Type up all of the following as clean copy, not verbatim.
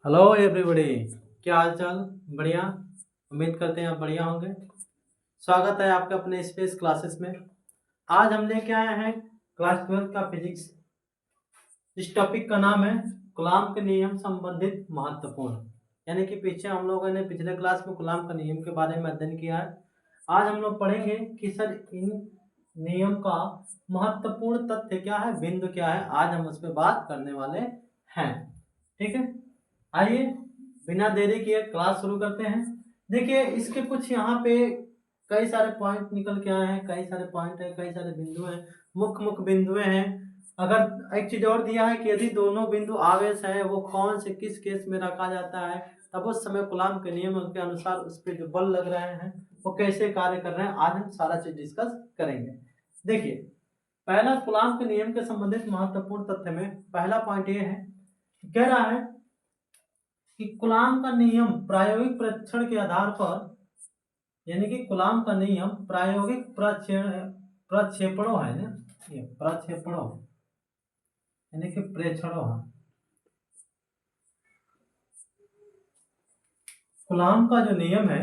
Hello everybody. क्या हाल चाल? बढ़िया। उम्मीद करते हैं आप बढ़िया होंगे। स्वागत है आपका अपने स्पेस क्लासेस में। आज हम लेके आए हैं क्लास 12 का फिजिक्स। इस टॉपिक का नाम है कूलॉम के नियम संबंधित महत्वपूर्ण। यानी कि पीछे हम लोगों ने पिछले क्लास में कूलॉम का नियम के बारे में अध्ययन किया है। आज हम लोग पढ़ेंगे कि सर इन नियम का महत्वपूर्ण तथ्य क्या है, बिंदु क्या है। आज हम उस पर बात करने वाले हैं। ठीक है, आइए बिना देरी किए क्लास शुरू करते हैं। देखिए इसके कुछ यहाँ पे कई सारे पॉइंट निकल के आए हैं, कई सारे पॉइंट है, कई सारे बिंदु हैं, मुख्य मुख्य बिंदुएं हैं। अगर एक चीज और दिया है कि यदि दोनों बिंदु आवेश है वो कौन से किस केस में रखा जाता है, तब उस समय कूलॉम के नियम के अनुसार उस पर जो बल लग रहे हैं वो कैसे कार्य कर रहे हैं। आज हम सारा चीज डिस्कस करेंगे। देखिए पहला कूलॉम के नियम के संबंधित महत्वपूर्ण तथ्य में पहला पॉइंट ये है, कह रहा है कि कूलॉम का नियम प्रायोगिक परीक्षण के आधार पर, यानी कि कूलॉम का नियम प्रायोगिक प्रक्षेपणों है ना, ये प्रक्षेपणों यानी कि प्रेक्षणों है। कूलॉम का जो नियम है,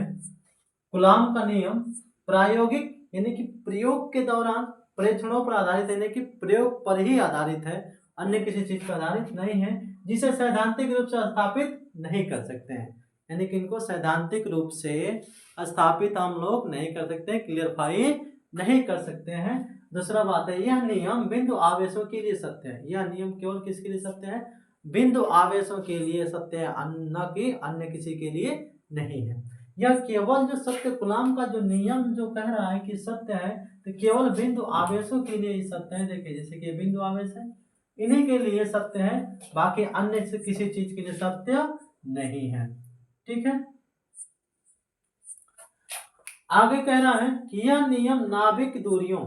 कूलॉम का नियम प्रायोगिक यानी कि प्रयोग के दौरान प्रेक्षणों पर आधारित यानी कि प्रयोग पर ही आधारित है, अन्य किसी चीज पर आधारित नहीं है, जिसे सैद्धांतिक रूप से स्थापित नहीं कर सकते हैं। यानी कि इनको सैद्धांतिक रूप से स्थापित हम लोग नहीं कर सकते, क्लियरफाई नहीं कर सकते हैं। दूसरा बात है, यह नियम बिंदु आवेशों के लिए सत्य है। यह नियम केवल किसके लिए सत्य है? बिंदु आवेशों के लिए सत्य है, न कि अन्य किसी के लिए नहीं है। यह केवल जो सत्य कूलॉम का जो नियम जो कह रहा है कि सत्य है, तो केवल बिंदु आवेशों के लिए ही सत्य है। देखिए जैसे कि बिंदु आवेश है, इन्हीं के लिए सत्य है, बाकी अन्य से किसी चीज के लिए सत्य नहीं है। ठीक है, आगे कह रहा है कि यह नियम नाभिक दूरियों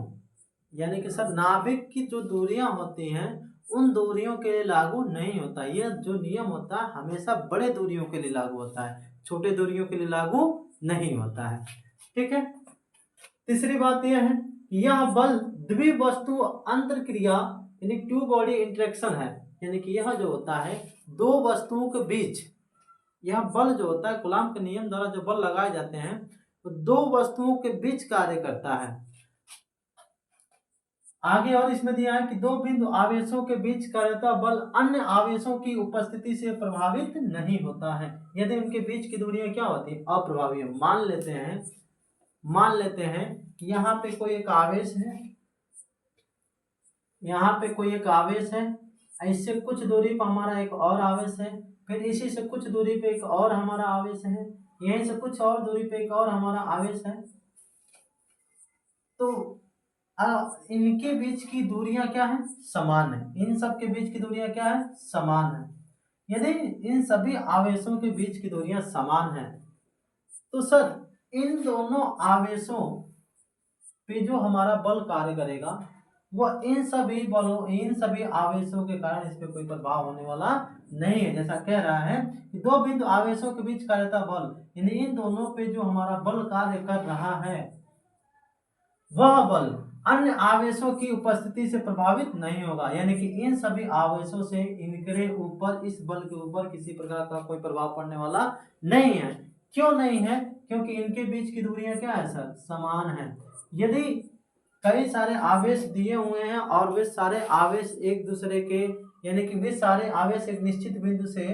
यानी कि सर नाभिक की जो दूरियां होती हैं उन दूरियों के लिए लागू नहीं होता। यह जो नियम होता है हमेशा बड़े दूरियों के लिए लागू होता है, छोटे दूरियों के लिए लागू नहीं होता है। ठीक है, तीसरी बात यह है कि यह बल द्विवस्तु अंतर क्रिया यानी टू बॉडी इंटरेक्शन है। यानी कि यह जो होता है दो वस्तुओं के बीच, यह बल जो होता है कूलॉम के नियम द्वारा जो बल लगाए जाते हैं वो दो वस्तुओं के बीच कार्य करता है। आगे और इसमें दिया है कि दो बिंदु आवेशों के बीच कार्यता बल अन्य आवेशों की उपस्थिति से प्रभावित नहीं होता है यदि उनके बीच की दूरियां क्या होती है? अप्रभावी है। मान लेते हैं यहाँ पे कोई एक आवेश है, यहाँ पे कोई एक आवेश है, इससे कुछ दूरी पर हमारा एक और आवेश है, फिर इसी से कुछ दूरी पे एक और हमारा आवेश है, यहीं से कुछ और दूरी पे एक और हमारा आवेश है। तो इनके बीच की दूरियां क्या है? समान है। इन सब के बीच की दूरियां क्या है? समान है। यदि इन सभी आवेशों के बीच की दूरियां समान है तो सर इन दोनों आवेशों पे जो हमारा बल कार्य करेगा वह इन सभी आवेशों के कारण इस पे कोई प्रभाव होने वाला नहीं है। जैसा कह रहा है कि दो बिंदु आवेशों के बीच कार्यता बल, यानी इन दोनों पे जो हमारा बल कार्य कर रहा है वह बल अन्य आवेशों की उपस्थिति से प्रभावित नहीं होगा। यानी कि इन सभी आवेशों से इनके ऊपर, इस बल के ऊपर किसी प्रकार का कोई प्रभाव पड़ने वाला नहीं है। क्यों नहीं है? क्योंकि इनके बीच की दूरियां क्या है सर? समान है। यदि कई सारे आवेश दिए हुए हैं और वे सारे आवेश एक दूसरे के, यानी कि वे सारे आवेश एक निश्चित बिंदु से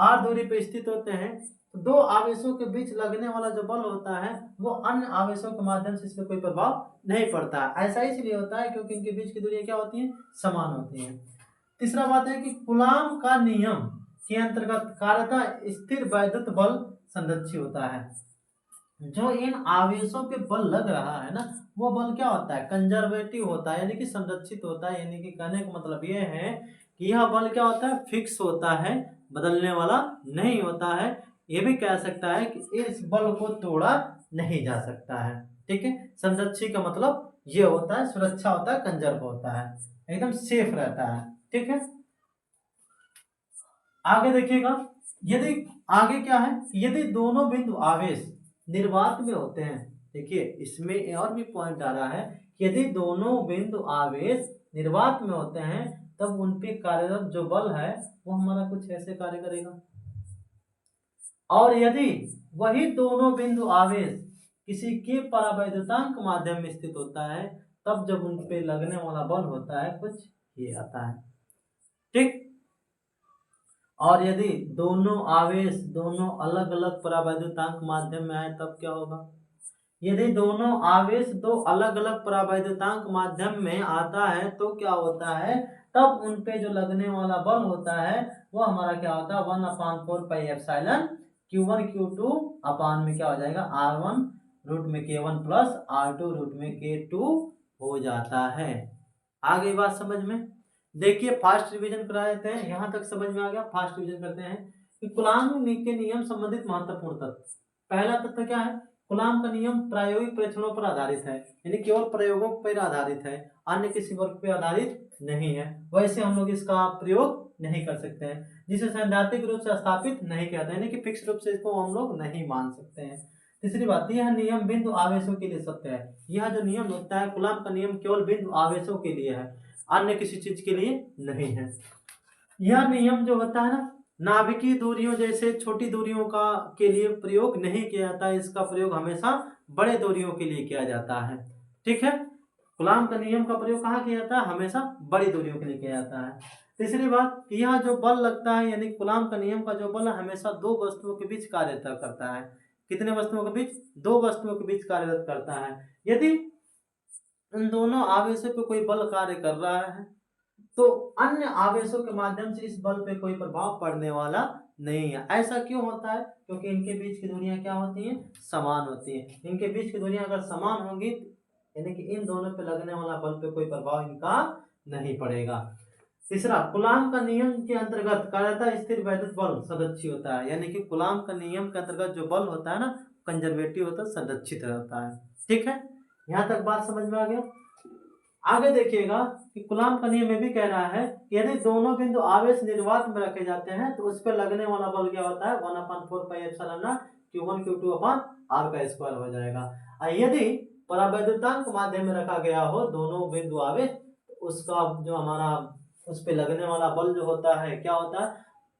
r दूरी पर स्थित होते हैं, तो दो आवेशों के बीच लगने वाला जो बल होता है वो अन्य आवेशों के माध्यम से इस पर कोई प्रभाव नहीं पड़ता है। ऐसा इसलिए होता है क्योंकि इनके बीच की दूरियां क्या होती हैं? समान होती हैं। तीसरा बात है कि कूलॉम का नियम के अंतर्गत कार्यता स्थिर वैद्युत बल संरक्षित होता है। जो इन आवेशों पे बल लग रहा है ना, वो बल क्या होता है? कंजर्वेटिव होता है, यानी कि संरक्षित होता है। यानी कि कहने का मतलब ये है कि यह बल क्या होता है? फिक्स होता है, बदलने वाला नहीं होता है। ये भी कह सकता है कि इस बल को तोड़ा नहीं जा सकता है। ठीक है, संरक्षित का मतलब ये होता है सुरक्षा होता है, कंजर्व होता है, एकदम सेफ रहता है। ठीक है, आगे देखिएगा, यदि आगे क्या है, यदि दोनों बिंदु आवेश निर्वात में होते हैं, देखिए इसमें और भी पॉइंट आ रहा है कि यदि दोनों बिंदु आवेश निर्वात में होते हैं तब उन पे कार्यरत जो बल है वो हमारा कुछ ऐसे कार्य करेगा। और यदि वही दोनों बिंदु आवेश किसी के परावैद्युतांक माध्यम में स्थित होता है, तब जब उन पे लगने वाला बल होता है कुछ ये आता है। ठीक। और यदि दोनों आवेश दोनों अलग अलग परावैद्युतांक माध्यम में आए तब क्या होगा? यदि दोनों आवेश दो अलग अलग परावैद्युतांक माध्यम में आता है तो क्या होता है? तब उन पे जो लगने वाला बल होता है वो हमारा क्या होता है? 1/4 पाई एप्सिलॉन Q1 Q2 अपान में क्या हो जाएगा? R1 रूट में K1 प्लस R2 रूट में K2 हो जाता है। आ गई बात समझ में? देखिए फास्ट रिवीजन करा देते हैं, यहाँ तक समझ में आ गया। फास्ट रिवीजन करते हैं कि कूलाम के नियम संबंधित महत्वपूर्ण तथ्य। पहला तथ्य क्या है? कूलाम का नियम प्रायोगिक परीक्षणों पर आधारित है, यानी केवल प्रयोगों पर आधारित है, अन्य किसी वर्ग पर आधारित नहीं है। वैसे हम लोग इसका प्रयोग नहीं कर सकते हैं, जिसे सैद्धांतिक रूप से स्थापित नहीं किया जाता, यानी कि फिक्स रूप से इसको हम लोग नहीं मान सकते हैं। तीसरी बात, यह नियम बिंदु आवेशों के लिए सत्य है। यह जो नियम होता है कूलाम का नियम केवल बिंदु आवेशों के लिए है, अन्य किसी चीज के लिए नहीं है। यह नियम जो होता है ना, नाभिकीय दूरियों जैसे छोटी दूरियों का के लिए प्रयोग नहीं किया जाता है, इसका प्रयोग हमेशा बड़े दूरियों के लिए किया जाता है। ठीक है, कूलाम का नियम का प्रयोग कहाँ किया जाता है? हमेशा बड़ी दूरियों के लिए किया जाता है। तीसरी बात, यह जो बल लगता है यानी कूलाम का नियम का जो बल है हमेशा दो वस्तुओं के बीच कार्य करता है। कितने वस्तुओं के बीच? दो वस्तुओं के बीच कार्यरत करता है। यदि उन दोनों आवेशों पे कोई बल कार्य कर रहा है तो अन्य आवेशों के माध्यम से इस बल पे कोई प्रभाव पड़ने वाला नहीं है। ऐसा क्यों होता है? क्योंकि इनके बीच की दूरियां क्या होती हैं? समान होती हैं। इनके बीच की दूरियां अगर समान होंगी यानी कि इन दोनों पे लगने वाला बल पे कोई प्रभाव इनका नहीं पड़ेगा। तीसरा, कूलाम का नियम के अंतर्गत कार्यता स्थिर वैद्युत बल संरक्षित होता है, यानी कि कूलाम का नियम के अंतर्गत जो बल होता है ना कंजर्वेटिव होता है, संरक्षित रहता है। ठीक है, यहाँ तक बात समझ में आ गया। आगे देखिएगा कि कूलाम का नियम में भी कह रहा है कि यदि दोनों बिंदु आवेश निर्वात में रखे जाते हैं तो उस पर लगने वाला बल क्या होता है? 1/4 pi epsilon nought Q1 Q2 अपान R का स्क्वायर हो जाएगा। यदि परावैद्युतांक माध्यम में रखा गया हो दोनों बिंदु आवेश, उसका जो हमारा उस पे लगने वाला बल जो होता है क्या होता है?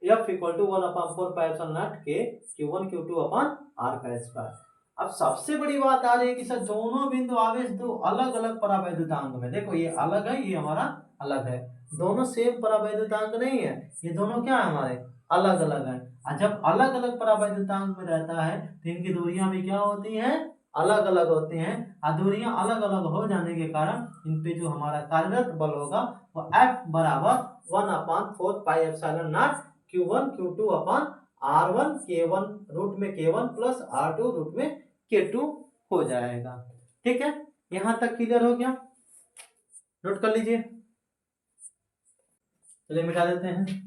F = 1/4 पाई एप्सिलॉन नॉट के Q1 Q2 अपान R का स्क्वायर। अब सबसे बड़ी बात आ रही है कि सर दोनों बिंदु आवेश दो अलग अलग परावैद्युतांक में, देखो ये अलग है ये हमारा अलग है, दोनों सेम परावैद्युतांक नहीं है, ये दोनों क्या है? हमारे अलग अलग है। और जब अलग अलग परावैद्युतांक में रहता है तो इनकी दूरियां भी क्या होती हैं? अलग अलग होती हैं। और दूरियां अलग अलग हो जाने के कारण इन पे जो हमारा कार्यरत बल होगा वो F बराबर 1/4 pi epsilon nought Q1 Q2 upon R1 K1 root में K1 प्लस R2 रूट में K2 हो जाएगा। ठीक है, यहां तक क्लियर हो गया? नोट कर लीजिए। चलिए मिटा देते हैं।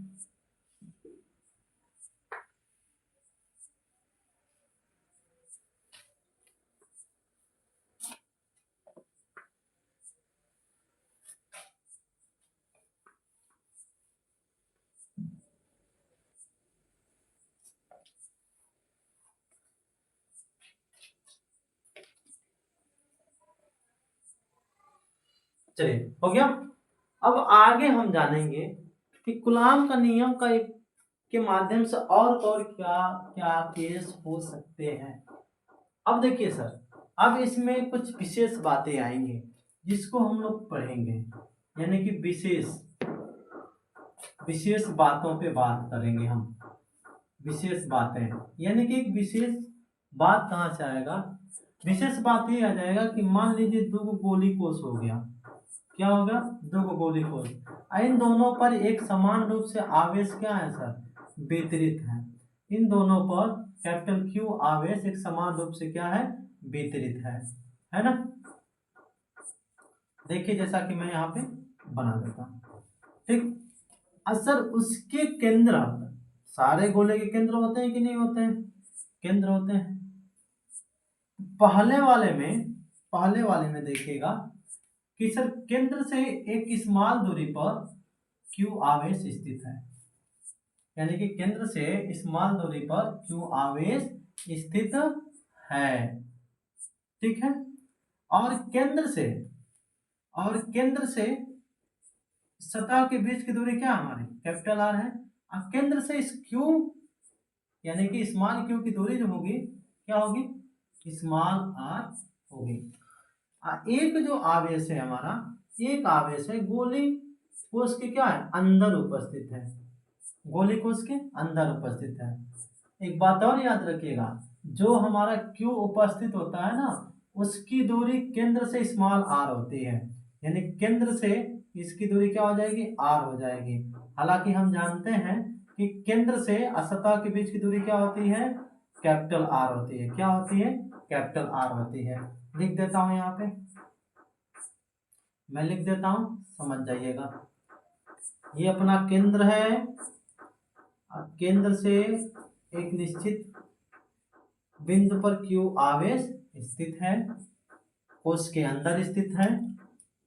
चलिए हो गया। अब आगे हम जानेंगे कि कूलाम का नियम का के माध्यम से और क्या क्या केस हो सकते हैं। अब देखिए सर, अब इसमें कुछ विशेष बातें आएंगी जिसको हम लोग पढ़ेंगे, यानी कि विशेष विशेष बातों पे बात करेंगे हम। विशेष बातें यानी कि एक विशेष बात कहाँ से आएगा? विशेष बात ये आ जाएगा कि मान लीजिए दो गोली कोष हो गया, क्या होगा? दो गोली कोष, इन दोनों पर एक समान रूप से आवेश क्या है सर? वितरित है। इन दोनों पर कैपिटल Q आवेश एक समान रूप से क्या है? वितरित है ना? देखिए जैसा कि मैं यहाँ पे बना देता हूँ। ठीक, असर उसके केंद्र, सारे गोले के केंद्र होते हैं कि नहीं होते हैं? केंद्र होते हैं। पहले वाले में देखिएगा कि सर केंद्र से एक स्मॉल दूरी पर Q आवेश स्थित है, यानी कि केंद्र से स्मॉल दूरी पर Q आवेश स्थित है। ठीक है, और केंद्र से सतह के बीच की दूरी क्या हमारी? कैपिटल R है। और केंद्र से इस Q यानी कि स्मॉल क्यू की दूरी जो होगी क्या होगी, स्मॉल आर होगी। एक जो आवेश है हमारा, एक आवेश है गोली कोश के क्या है, अंदर उपस्थित है, गोली कोश के अंदर उपस्थित है। एक बात और याद रखिएगा, जो हमारा क्यू उपस्थित होता है ना, उसकी दूरी केंद्र से स्मॉल आर होती है, यानी केंद्र से इसकी दूरी क्या हो जाएगी, आर हो जाएगी। हालांकि हम जानते हैं कि केंद्र से सतह के बीच की दूरी क्या होती है, कैपिटल आर होती है। क्या होती है, कैपिटल आर होती है। लिख देता हूं यहाँ पे, मैं लिख देता हूं, समझ जाइएगा। ये अपना केंद्र है, केंद्र से एक निश्चित बिंदु पर क्यू आवेश स्थित है, कोश के अंदर स्थित है,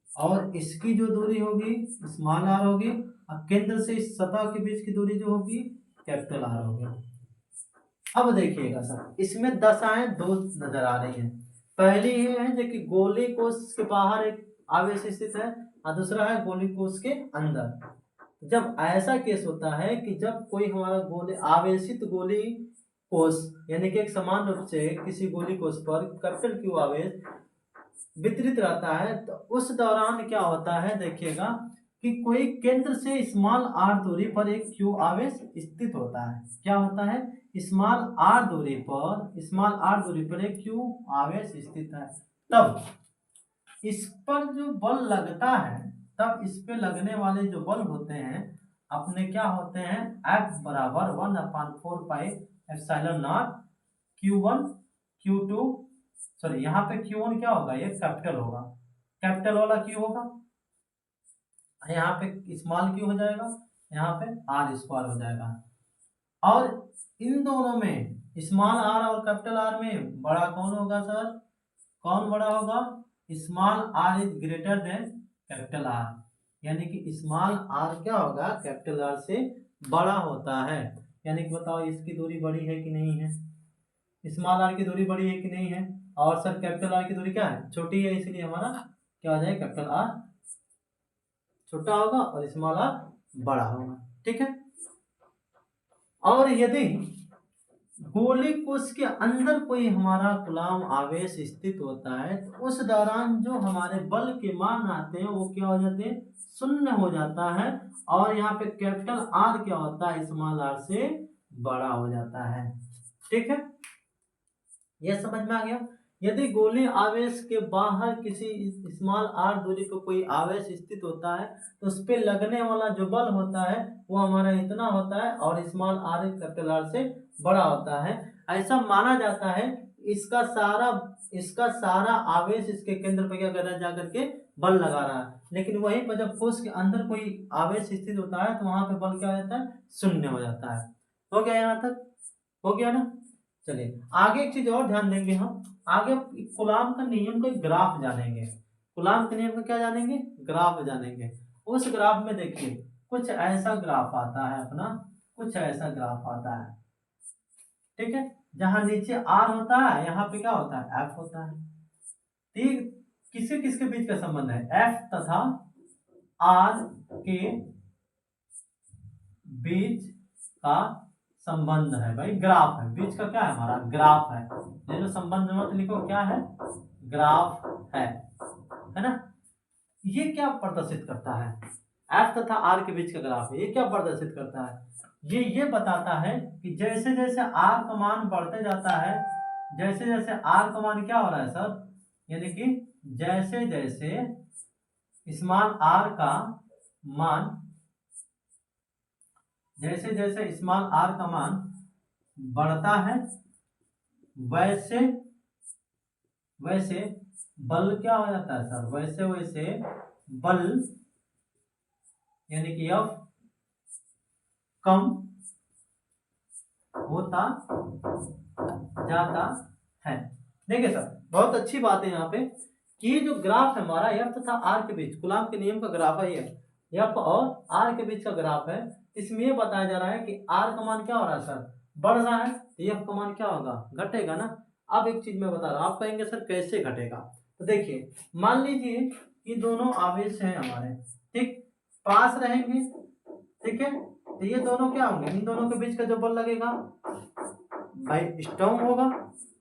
और इसकी जो दूरी होगी स्मॉल आर होगी, और केंद्र से इस सतह के बीच की दूरी जो होगी कैपिटल आर होगी। अब देखिएगा सर, इसमें दशाएं दो नजर आ रही हैं। पहली ये है जो कि गोली कोश के बाहर एक आवेश स्थित है, और दूसरा है गोली कोश के अंदर। जब ऐसा केस होता है कि जब कोई हमारा गोली आवेशित गोली कोश यानी कि एक समान रूप से किसी गोली कोश पर कैपिटल क्यू आवेश वितरित रहता है, तो उस दौरान क्या होता है देखिएगा कि कोई केंद्र से स्मॉल आर दूरी पर एक क्यू आवेश स्थित होता है। क्या होता है, स्मॉल आर दूरी पर एक क्यू आवेश स्थित है। तब इस पर जो बल लगता है, तब इस पे लगने वाले जो बल होते हैं अपने क्या होते हैं, F बराबर 1/4 pi epsilon nought Q1 Q2, sorry यहाँ पे Q1 क्या होगा, ये कैपिटल होगा, कैपिटल वाला Q होगा, यहाँ पे स्मॉल क्यू हो जाएगा, यहाँ पे आर स्क्वायर हो जाएगा। और इन दोनों में स्मॉल आर और कैपिटल आर में बड़ा कौन होगा सर, कौन बड़ा होगा, small R is greater than capital R, यानी कि स्मॉल आर क्या होगा, कैपिटल आर से बड़ा होता है। यानी कि बताओ इसकी दूरी बड़ी है कि नहीं है, स्मॉल आर की दूरी बड़ी है कि नहीं है, और सर कैपिटल आर की दूरी क्या है, छोटी है, इसलिए हमारा क्या हो जाएगा, कैपिटल आर छोटा होगा और स्मॉल आर बड़ा होगा। ठीक है। और यदि गोली कोश के अंदर कोई हमारा कूलम्ब आवेश स्थित होता है, तो उस दौरान जो हमारे बल के मान आते हैं वो क्या हो जाते हैं, शून्य हो जाता है, और यहाँ पे कैपिटल आर क्या होता है, स्मॉल आर से बड़ा हो जाता है। ठीक है, यह समझ में आ गया। यदि गोली आवेश के बाहर किसी स्मॉल आर दूरी पर कोई आवेश स्थित होता है, तो उस पर लगने वाला जो बल होता है वो हमारा इतना होता है, और स्मॉल आर कैपिटल आर से बड़ा होता है। ऐसा माना जाता है इसका सारा आवेश इसके केंद्र पर क्या कर रहा है, जाकर के बल लगा रहा है। लेकिन वहीं पर जब कोश के अंदर कोई आवेश स्थित होता है तो वहां पे बल क्या हो जाता है, शून्य हो जाता है। हो गया, यहाँ तक हो गया ना। चलिए आगे एक चीज और ध्यान देंगे, हम आगे कूलम्ब का नियम का ग्राफ जानेंगे। कूलम्ब के नियम का क्या जानेंगे, ग्राफ जानेंगे। उस ग्राफ में देखिए कुछ ऐसा ग्राफ आता है अपना, कुछ ऐसा ग्राफ आता है। ठीक है, जहां नीचे आर होता है, यहाँ पे क्या होता है, एफ होता है। ठीक, किसके किसके बीच का संबंध है, एफ तथा आर के बीच का संबंध है भाई, ग्राफ है, बीच का क्या है, हमारा ग्राफ है। ये जो संबंध मत लिखो, क्या है, ग्राफ है ना। ये क्या प्रदर्शित करता है, एफ तथा आर के बीच का ग्राफ है, ये क्या प्रदर्शित करता है, ये बताता है कि जैसे जैसे आर का मान बढ़ते जाता है, जैसे जैसे आर का मान क्या हो रहा है सर, यानी कि जैसे जैसे स्मॉल आर का मान, जैसे जैसे स्मॉल आर का मान बढ़ता है, वैसे वैसे बल क्या हो जाता है सर, वैसे वैसे बल यानी कि एफ कम होता जाता है। देखिए सर, बहुत अच्छी बात है यहाँ पे कि जो ग्राफ है हमारा एफ तथा आर के बीच, कूलम्ब के नियम का ग्राफ है, ये एफ और आर के बीच का ग्राफ है। इसमें ये बताया जा रहा है कि आर का मान क्या हो रहा है सर, बढ़ रहा है, तो एफ का मान क्या होगा, घटेगा ना। अब एक चीज मैं बता रहा हूँ, आप कहेंगे सर कैसे घटेगा, तो देखिए मान लीजिए ये दोनों आवेश हैं हमारे, ठीक, पास रहेंगे, ठीक है, तो ये दोनों क्या होंगे, इन दोनों के बीच का जो बल लगेगा भाई स्ट्रॉन्ग होगा।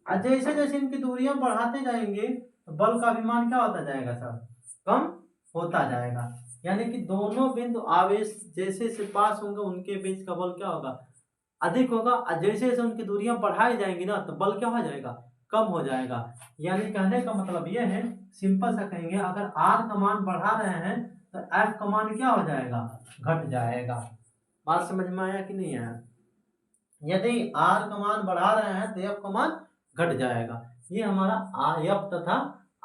और जैसे जैसे इनकी दूरियां बढ़ाते जाएंगे तो बल का भी मान क्या होता जाएगा सर, कम होता जाएगा। यानी कि दोनों बिंदु आवेश जैसे से पास होंगे उनके बीच का बल क्या होगा, अधिक होगा। और जैसे जैसे उनकी दूरियां बढ़ाई जाएंगी ना तो बल क्या हो जाएगा, कम हो जाएगा। यानी कहने का मतलब ये है, सिंपल सा कहेंगे, अगर आर का मान बढ़ा रहे हैं तो एफ का मान क्या हो जाएगा, घट जाएगा। बात समझ में आया कि नहीं आया? यदि आर का मान बढ़ा रहे हैं तो एफ का मान घट जाएगा। ये हमारा एफ तथा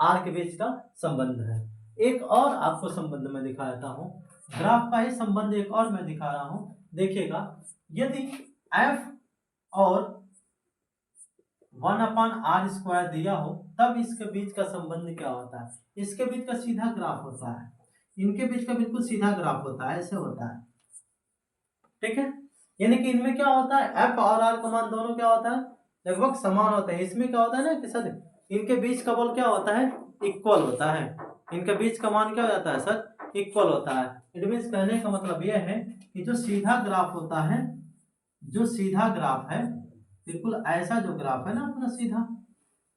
आर के बीच का संबंध है। एक और आपको संबंध में दिखा देता हूँ, ग्राफ का ही संबंध एक और मैं दिखा रहा हूँ, देखिएगा। यदि एफ और 1/r² दिया हो तब इसके बीच का संबंध क्या होता है, इसके बीच का सीधा ग्राफ होता है, इनके बीच का बिल्कुल सीधा ग्राफ होता है, ऐसे होता है, ठीक है। यानी कि इनमें क्या होता है, एफ और आर का मान दोनों क्या होता है, लगभग समान होता है। इसमें क्या होता है ना कि सर इनके बीच का बल क्या होता है, इक्वल होता है, इनके बीच का मान क्या हो जाता है सर, इक्वल होता है। इट मीन्स कहने का मतलब यह है कि जो सीधा ग्राफ होता है, जो सीधा ग्राफ है, बिल्कुल ऐसा जो ग्राफ है ना अपना सीधा,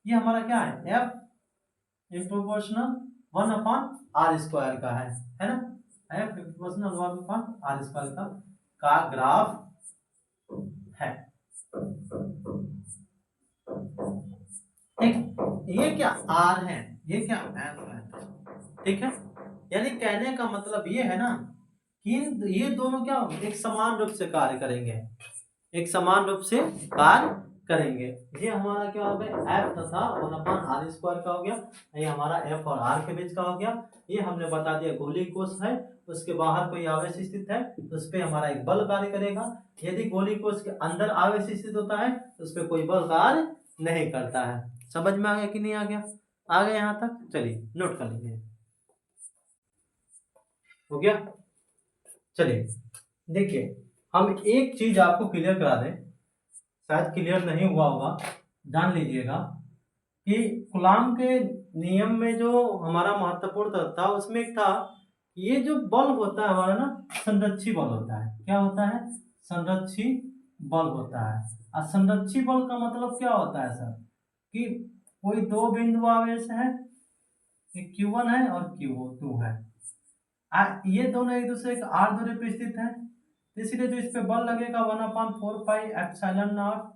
ये हमारा क्या है, एफ इन प्रोपोर्शनल 1/r² का है ना, एफ इन प्रोपोर्शनल 1/r² का ग्राफ है। ठीक, ये क्या आर है, ये क्या एफ है, ठीक है। यानी कहने का मतलब ये है ना कि ये दोनों क्या एक समान रूप से कार्य करेंगे, एक समान रूप से कार्य करेंगे। ये हमारा क्या हो गया, एफ तथा 1/r² का हो गया, ये हमारा एफ और आर के बीच का हो गया। ये हमने बता दिया गोलीय कोष है, उसके बाहर कोई आवेश स्थित है तो उस पर हमारा एक बल कार्य करेगा। यदि गोलीय कोष के अंदर आवेश स्थित होता है तो उस पर कोई बल कार्य नहीं करता है। समझ में आ गया कि नहीं आ गया, आ गया यहाँ तक? चलिए नोट कर लीजिए, हो गया। चलिए देखिए, हम एक चीज आपको क्लियर करा दें, शायद क्लियर नहीं हुआ होगा, जान लीजिएगा कि कूलाम के नियम में जो हमारा महत्वपूर्ण तथ्य था उसमें एक था, ये जो बल होता है हमारा ना, संरक्षी बल होता है। क्या होता है, संरक्षी बल होता है। और संरक्षी बल का मतलब क्या होता है सर, कि कोई दो बिंदु आवेश है, Q1 है और Q2 है, ये दोनों एक दूसरे के आर दूरी पे स्थित है, इसलिए जो इस पे बल लगेगा 1/4πε0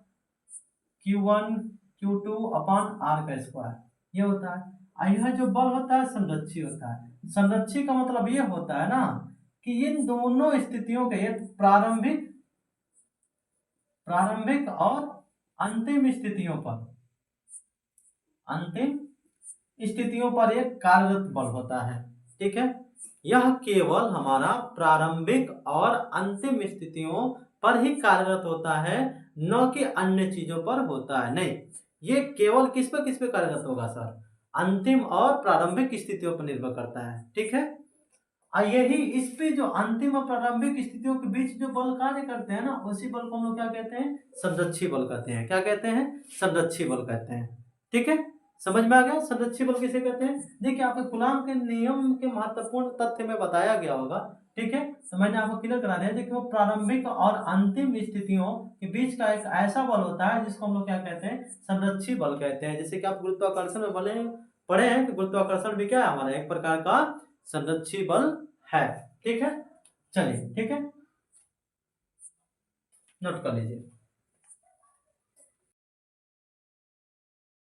Q1 Q2/r², ये होता है। और यह जो बल होता है संरक्षी होता है। संरक्षी का मतलब ये होता है ना कि इन दोनों स्थितियों के प्रारंभिक और अंतिम स्थितियों पर एक कार्यरत बल होता है, ठीक है। यह केवल हमारा प्रारंभिक और अंतिम स्थितियों पर ही कार्यरत होता है, न कि अन्य चीजों पर होता है। नहीं, ये केवल किस पे कार्यरत होगा सर, अंतिम और प्रारंभिक स्थितियों पर निर्भर करता है, ठीक है। और यही इस पे जो अंतिम और प्रारंभिक स्थितियों के बीच जो बल कार्य करते हैं ना, उसी बल को हम लोग क्या कहते हैं, संरक्षी बल कहते हैं। क्या कहते हैं, संरक्षी बल कहते हैं, ठीक है। समझ में आ गया संरक्षी बल किसे कहते हैं? देखिए आपके कूलाम के नियम के महत्वपूर्ण तथ्य में बताया गया होगा, ठीक है। तो मैंने आपको क्लियर करा दिया। देखिए वो प्रारंभिक और अंतिम स्थितियों के बीच का एक ऐसा बल होता है जिसको हम लोग क्या कहते हैं, संरक्षी बल कहते हैं। जैसे कि आप गुरुत्वाकर्षण में पढ़े हैं कि गुरुत्वाकर्षण भी क्या है, हमारा एक प्रकार का संरक्षी बल है, ठीक है। चलिए ठीक है, नोट कर लीजिए।